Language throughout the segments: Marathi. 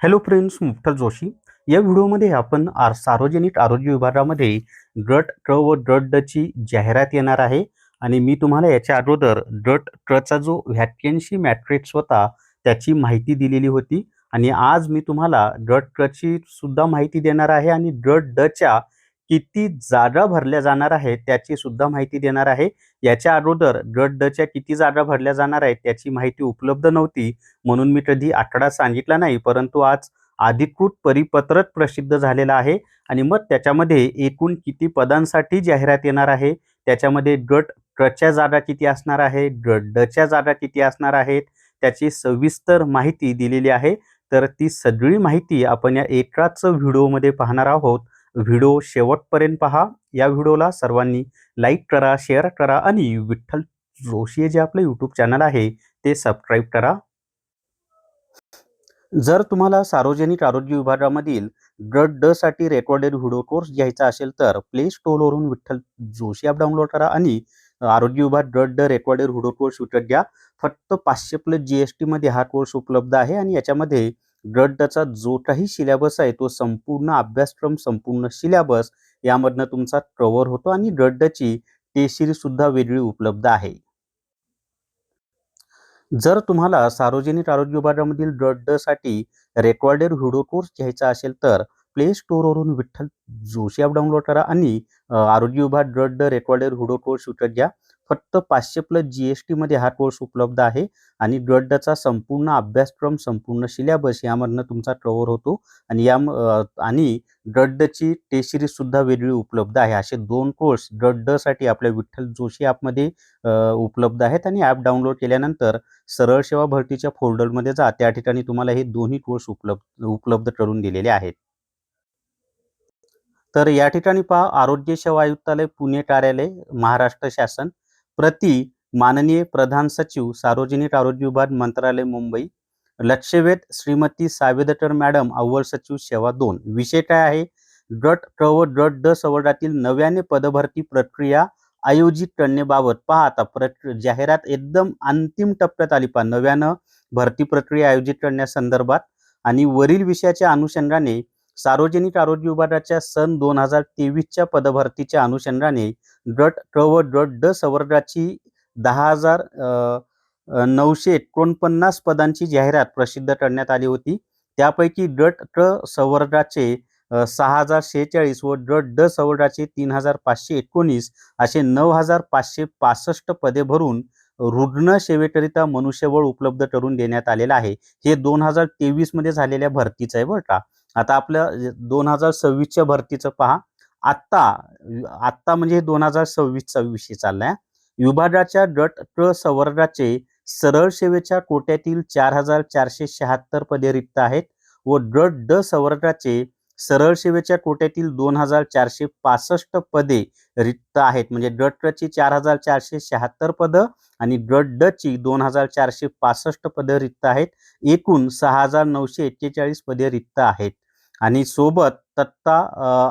Hello friends, मुफ्ठल Joshi. या व्हिडिओमध्ये आपण सार्वजनिक आरोग्य विभागामध्ये गट क व गट ड ची जाहिरात येणार आहे. आणि मी तुम्हाला याच्या अगोदर गट क चा जो व्हॅकन्सी मॅट्रिक्स होता त्याची माहिती दिलेली होती. आणि आज मी तुम्हाला गट क ची सुद्धा माहिती देणार आहे आणि गट ड च्या किती जागा भरल्या जाणार आहेत त्याची सुद्धा माहिती देणार आहे. याच्या अगोदर गट ड च्या किती जागा भरल्या जाणार आहेत त्याची माहिती उपलब्ध नव्हती, म्हणून मी कधी आकडा सांगितला नाही. परंतु आज अधिकृत परिपत्रक प्रसिद्ध झालेलं आहे आणि मग त्याच्यामध्ये एकूण किती पदांसाठी जाहिरात येणार आहे, त्याच्यामध्ये गट क च्या जागा किती असणार आहे, गट ड च्या जागा किती असणार आहेत, त्याची सविस्तर माहिती दिलेली आहे. तर ती सगळी माहिती आपण या एकाच व्हिडिओमध्ये पाहणार आहोत. व्हिडिओ शेवटपर्यंत पहा. या व्हिडिओला सर्वांनी लाईक करा, शेअर करा आणि विठ्ठल जोशी हे जे आपलं यूट्यूब चॅनल आहे ते सबस्क्राईब करा. जर तुम्हाला सार्वजनिक आरोग्य विभागामधील गट ड साठी रेकॉर्डेड व्हिडिओ कोर्स घ्यायचा असेल तर प्ले स्टोअरवरून विठ्ठल जोशी ॲप डाउनलोड करा आणि आरोग्य विभाग गट ड रेकॉर्डेड व्हिडिओ कोर्स विकत घ्या. फक्त 500 प्लस GST मध्ये हा कोर्स उपलब्ध आहे आणि याच्यामध्ये गट ड चा जो काही सिलेबस आहे तो संपूर्ण अभ्यासक्रम, संपूर्ण सिलेबस यामधनं तुमचा कव्हर होतो आणि गट ड ची टेस्ट सिरीज सुद्धा वेगळी उपलब्ध आहे. जर तुम्हाला सार्वजनिक आरोग्य विभागामधील गट ड साठी रेकॉर्डेड व्हिडिओ कोर्स घ्यायचा असेल तर प्ले स्टोअरवरून विठ्ठल जोशी ॲप डाउनलोड करा आणि आरोग्य विभाग गट ड रेकॉर्डेड व्हिडिओ कोर्स विकत घ्या. फक्त 500 प्लस GST मध्ये हा कोर्स उपलब्ध आहे आणि गट ड चा संपूर्ण अभ्यासक्रम, संपूर्ण सिलेबस यामधनं तुमचा कव्हर होतो आणि आणि गट ड ची टेस्ट सिरीज सुद्धा वेगळी उपलब्ध आहे. असे 2 कोर्स गट ड साठी आपल्या विठ्ठल जोशी ॲपमध्ये उपलब्ध आहेत आणि ॲप डाउनलोड केल्यानंतर सरळ सेवा भरतीच्या फोल्डरमध्ये जा. त्या ठिकाणी तुम्हाला हे दोन्ही कोर्स उपलब्ध करून दिलेले आहेत. तर या ठिकाणी पहा, आरोग्य सेवा आयुक्तालय पुणे कार्यालय, महाराष्ट्र शासन, प्रति माननीय प्रधान सचिव सार्वजनिक आरोग्य विभाग मंत्रालय मुंबई, लक्षवेध श्रीमती सावेदकर मॅडम, अव्वल सचिव सेवा 2. विषय काय आहे? गट क व गट ड संवर्गातील नव्याने पदभरती प्रक्रिया आयोजित करण्याबाबत. पहा, आता जाहिरात एकदम अंतिम टप्प्यात आली. पहा, नव्यानं भरती प्रक्रिया आयोजित करण्यासंदर्भात आणि वरील विषयाच्या अनुषंगाने सार्वजनिक आरोग्य विभागाच्या सन 2023च्या पदभरतीच्या अनुषंगाने गट क व गट ड संवर्गाची 10,949 पदांची जाहिरात प्रसिद्ध करण्यात आली होती. त्यापैकी गट क संवर्गाचे 6,046 व गट ड संवर्गाचे 3,519 असे 9,565 पदे भरून रुग्ण सेवेकरिता मनुष्यबळ उपलब्ध करून देण्यात आलेलं आहे. हे 2023 मध्ये झालेल्या भरतीचं आहे बरं का. आता आपलं 2026च्या भरतीचं पहा. आत्ता आत्ता म्हणजे 2026चा विषय चाललाय. विभागाच्या गट क संवर्गाचे सरळ सेवेच्या कोट्यातील 4,476 पदे रिक्त आहेत व गट ड संवर्गाचे सरळ सेवेच्या कोट्यातील 2,465 पदे रिक्त आहेत. म्हणजे गट क ची 4,476 पदं आणि गट ड ची 2,465 पदं रिक्त आहेत. एकूण 6,941 पदे रिक्त आहेत. आणि सोबत तत्ता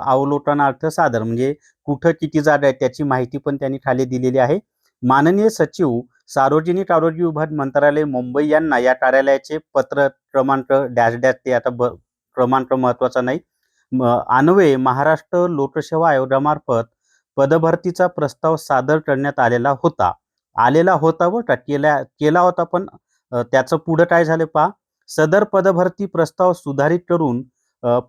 अवलोकनार्थ सादर म्हणजे कुठं किती जागा आहेत त्याची माहिती पण त्यांनी खाली दिलेली आहे. माननीय सचिव सार्वजनिक आरोग्य विभाग मंत्रालय मुंबई यांना या कार्यालयाचे पत्र क्रमांक डॅश डॅश ते आता क्रमांक महत्वाचा नाही. अन्वये महाराष्ट्र लोकसेवा आयोगामार्फत पदभरतीचा प्रस्ताव सादर करण्यात आलेला होता व केला होता. पण त्याचं पुढं काय झालं पहा. सदर पदभरती प्रस्ताव सुधारित करून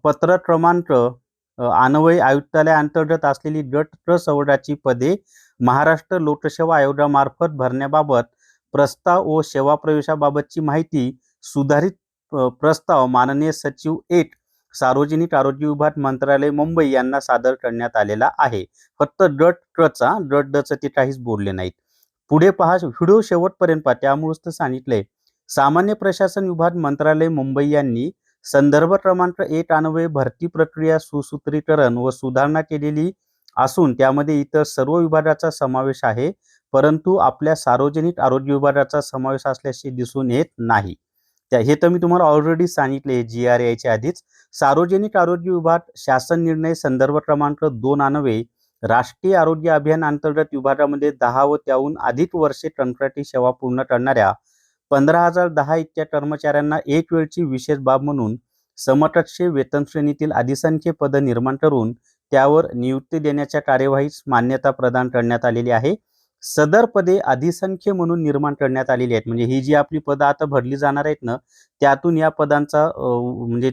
पत्र क्रमांक अन्वय आयुक्तालय अंतर्गत असलेली गट क संवर्गाची पदे महाराष्ट्र लोकसेवा आयोगामार्फत भरण्याबाबत प्रस्ताव व सेवा प्रवेशाबाबतची माहिती सुधारित प्रस्ताव माननीय सचिव 1 सार्वजनिक आरोग्य विभाग मंत्रालय मुंबई यांना सादर करण्यात आलेला आहे. फक्त गट क चा, गट ड चं ते काहीच बोलले नाहीत. पुढे पहा, व्हिडिओ शेवटपर्यंत पहा, त्यामुळेच तर सांगितलंय. सामान्य प्रशासन विभाग मंत्रालय मुंबई यांनी संदर्भ क्रमांक 1 अन्वये भरती प्रक्रिया सुसूत्रीकरण व सुधारणा केलेली असून त्यामध्ये इतर सर्व विभागाचा समावेश आहे, परंतु आपल्या सार्वजनिक आरोग्य विभागाचा समावेश असल्याचे दिसून येत नाही. हे तर मी तुम्हाला ऑलरेडी सांगितले GRA च्या आधीच. सार्वजनिक आरोग्य विभाग शासन निर्णय संदर्भ क्रमांक 2 अन्वये राष्ट्रीय आरोग्य अभियान अंतर्गत विभागामध्ये 10 व त्याहून अधिक वर्षे कंत्राटी सेवा पूर्ण करणाऱ्या 15,010 इतक्या कर्मचाऱ्यांना एक वेळची विशेष बाब म्हणून समकक्ष वेतन श्रेणीतील अधिसंख्य पद निर्माण करून त्यावर नियुक्ती देण्याच्या कार्यवाहीस मान्यता प्रदान करण्यात आलेली आहे. सदर पदे अधिसंख्य म्हणून निर्माण करण्यात आलेली आहेत. म्हणजे ही जी आपली पदं आता भरली जाणार आहेत ना, त्यातून या पदांचा म्हणजे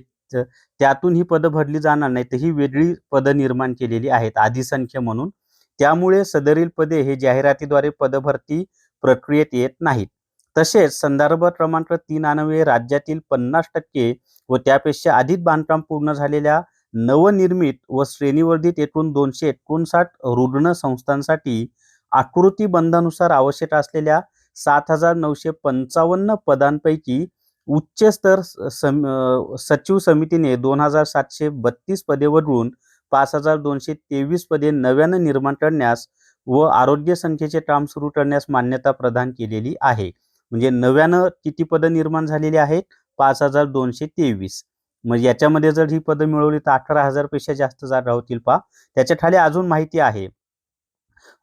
त्यातून ही पदं भरली जाणार नाही, तर ही वेगळी पदं निर्माण केलेली आहेत अधिसंख्य म्हणून. त्यामुळे सदरील पदे हे जाहिरातीद्वारे पदभरती प्रक्रियेत येत नाहीत. तसेच संदर्भ क्रमांक 3 अन्वये राज्यातील 50% व त्यापेक्षा अधिक बांधकाम पूर्ण झालेल्या नवनिर्मित व श्रेणीवर्धित एकूण 259 रुग्ण संस्थांसाठी आकृतीबंधानुसार आवश्यक असलेल्या 7,955 पदांपैकी उच्च स्तर सचिव समितीने 2,732 पदे वगळून 5,223 पदे नव्यानं निर्माण करण्यास व आरोग्य संख्येचे काम सुरू करण्यास मान्यता प्रदान केलेली आहे. म्हणजे नव्यानं किती पदं निर्माण झालेली आहेत? 5,223. म्हणजे याच्यामध्ये जर ही पदं मिळवली तर 18,000 पेक्षा जास्त जागा होतील पहा. त्याच्या खाली अजून माहिती आहे.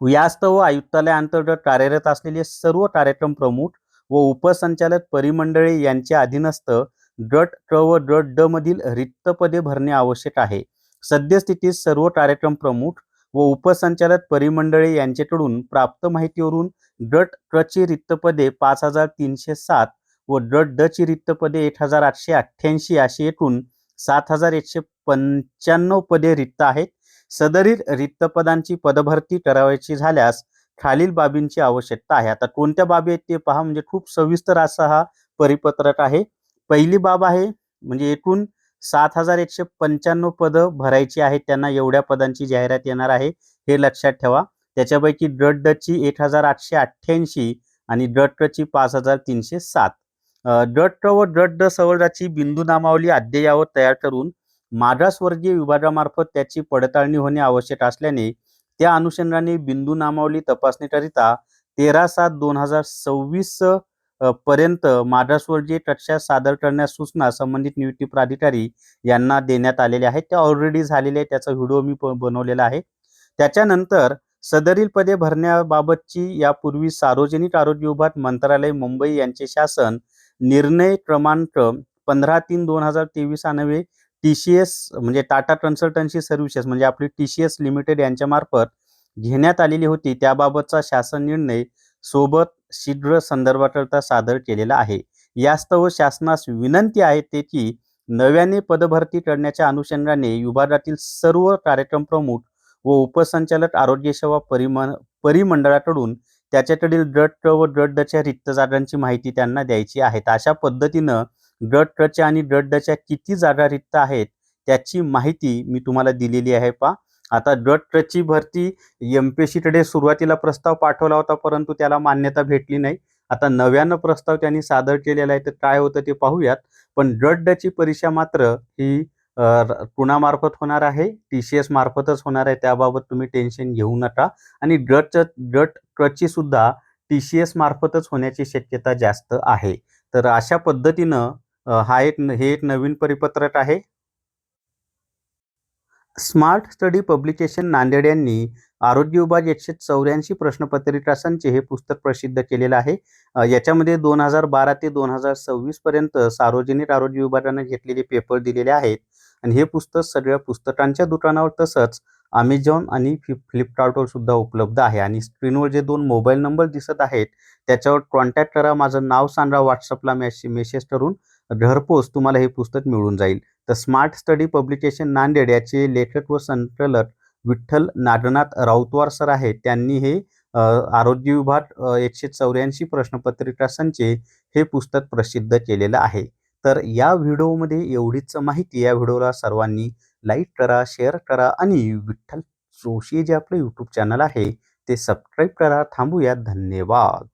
यास्त व आयुक्तालयाअंतर्गत कार्यरत असलेले सर्व कार्यक्रम प्रमुख व उपसंचालक परिमंडळे यांच्या अधीनस्थ गट क व गट ड मधील रिक्त पदे भरणे आवश्यक आहे. सद्यस्थितीत सर्व कार्यक्रम प्रमुख व उपसंचालक परिमंडळे यांच्याकडून प्राप्त माहितीवरून गट क ची रिक्त पदे 5,307 व गट ड ची रिक्त पदे 1,888 अशी एकूण 7,195 पदे रिक्त आहेत. सदरील रिक्त पदांची पदभरती करावयाची झाल्यास खालील बाबींची आवश्यकता आहे. आता कोणत्या बाबी आहेत ते पहा. म्हणजे खूप सविस्तर असा हा परिपत्रक आहे. पहिली बाब आहे म्हणजे एकूण 7,195 पदं भरायची आहेत. त्यांना एवढ्या पदांची जाहिरात येणार आहे, हे लक्षात ठेवा. त्याच्यापैकी गट ड ची 1,888 आणि गट क ची 5,307. गट क व गट ड सवलगाची बिंदू नामावली अद्ययावत तयार करून मागासवर्गीय विभागामार्फत त्याची पडताळणी होणे आवश्यक असल्याने त्या अनुषंगाने बिंदू नामावली तपासणीकरिता 13/7/2026 पर्यंत मागासवर्गीय कक्षा सादर करण्यास सूचना संबंधित नियुक्ती प्राधिकारी यांना देण्यात आलेल्या आहेत. त्या ऑलरेडी झालेल्या आहेत. त्याचा व्हिडिओ मी बनवलेला आहे. त्याच्यानंतर सदरील पदे भरण्याबाबतची यापूर्वी सार्वजनिक आरोग्य विभाग मंत्रालय मुंबई यांचे शासन निर्णय क्रमांक 15/3/2023 अन्वये TCS म्हणजे टाटा कन्सल्टन्सी सर्व्हिसेस म्हणजे आपली TCS लिमिटेड यांच्यामार्फत घेण्यात आलेली होती. त्याबाबतचा शासन निर्णय सोबत शीघ्र संदर्भाकरता सादर केलेला आहे. यास्तव शासनास विनंती आहे ते की नव्याने पदभरती करण्याच्या अनुषंगाने विभागातील सर्व कार्यक्रम प्रमुख व उपसंचालक आरोग्य सेवा परिमंडळाकडून त्याच्याकडील गट क व गट ड च्या रिक्त जागांची माहिती त्यांना द्यायची आहे. अशा पद्धतीनं गट क च्या आणि गट ड च्या किती जागा रिक्त आहेत त्याची माहिती मी तुम्हाला दिलेली आहे पहा. आता गट क ची भरती MPSC कडे सुरुवातीला प्रस्ताव पाठवला होता, परंतु त्याला मान्यता भेटली नाही. आता नव्यानं प्रस्ताव त्यांनी सादर केलेला आहे, तर काय होतं ते पाहूयात. पण गट ड ची परीक्षा मात्र ही कुणामार्फत होणार आहे? TCS मार्फतच होणार आहे. त्याबाबत तुम्ही टेन्शन घेऊ नका. आणि गट क ची सुद्धा TCS मार्फतच होण्याची शक्यता जास्त आहे. तर अशा पद्धतीनं हे एक नवीन परिपत्रक आहे. स्मार्ट स्टडी पब्लिकेशन नांदेड यांनी आरोग्य विभाग 184 प्रश्नपत्रिका संच हे पुस्तक प्रसिद्ध केलेलं आहे. याच्यामध्ये 2012 ते 2026 पर्यंत सार्वजनिक आरोग्य विभागाने घेतलेले पेपर दिलेले आहेत. आणि हे पुस्तक सगळ्या पुस्तकांच्या दुकानावर तसंच Amazon आणि फ्लिपकार्टवर सुद्धा उपलब्ध आहे. आणि स्क्रीनवर जे 2 मोबाईल नंबर दिसत आहेत त्याच्यावर कॉन्टॅक्ट करा. माझं नाव सांगा, व्हॉट्सअपला मेसेज करून घरपोच तुम्हाला हे पुस्तक मिळून जाईल. तर स्मार्ट स्टडी पब्लिकेशन नांदेड याचे लेखक व संकलक विठ्ठल नागनाथ राऊतवार सर आहेत. त्यांनी हे आरोग्य विभाग 184 प्रश्नपत्रिका संच हे पुस्तक प्रसिद्ध केलेलं आहे. तर या व्हिडिओमध्ये एवढीच माहिती. या व्हिडिओला सर्वांनी लाईक करा, शेअर करा आणि विठ्ठल जोशी जे आपलं YouTube चॅनल आहे ते सबस्क्राईब करा. थांबूयात. धन्यवाद.